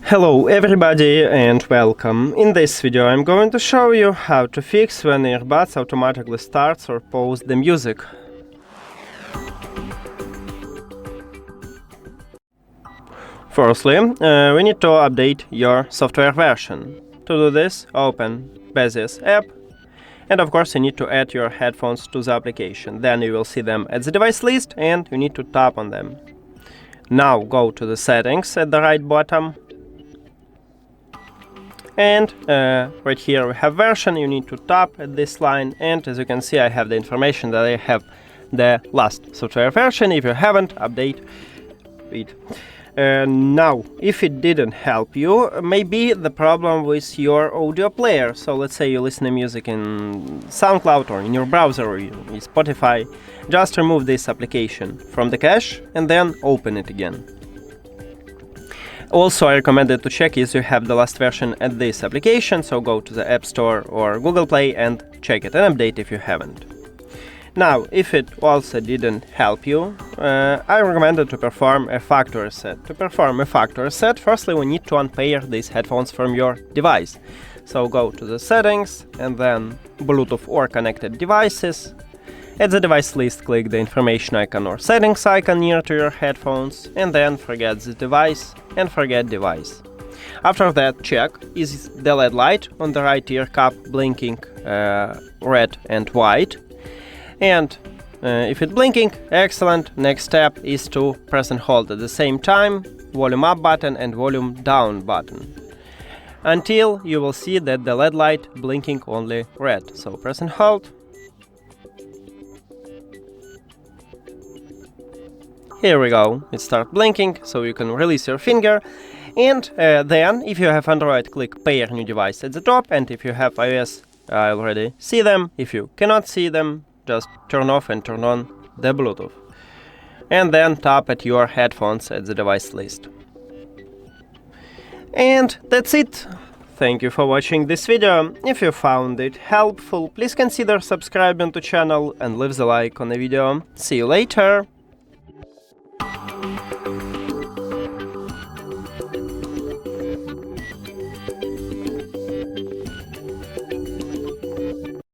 Hello everybody and welcome. In this video I'm going to show you how to fix when Earbuds automatically starts or pause the music. Firstly, we need to update your software version. To do this, open Baseus app, and of course you need to add your headphones to the application. Then you will see them at the device list and you need to tap on them. Now go to the settings at the right bottom. And right here we have version. You need to tap at this line, and as you can see I have the information that I have the last software version. If you haven't, update it. Now, if it didn't help you, maybe the problem with your audio player. So let's say you listen to music in SoundCloud or in your browser or in Spotify. Just remove this application from the cache and then open it again. Also, I recommend to check if you have the last version at this application, so go to the App Store or Google Play and check it and update if you haven't. Now, if it also didn't help you, I recommend to perform a factory reset. To perform a factory reset, firstly we need to unpair these headphones from your device. So go to the settings and then Bluetooth or connected devices. At the device list, click the information icon or settings icon near to your headphones, and then forget the device and forget device. After that, check is the LED light on the right ear cup blinking red and white. And if it's blinking, excellent. Next step is to press and hold at the same time volume up button and volume down button until you will see that the LED light blinking only red. So press and hold. Here we go, it starts blinking, so you can release your finger. And then, if you have Android, click Pair New Device at the top, and if you have iOS, I already see them. If you cannot see them, just turn off and turn on the Bluetooth. And then tap at your headphones at the device list. And that's it. Thank you for watching this video. If you found it helpful, please consider subscribing to the channel and leave the like on the video. See you later!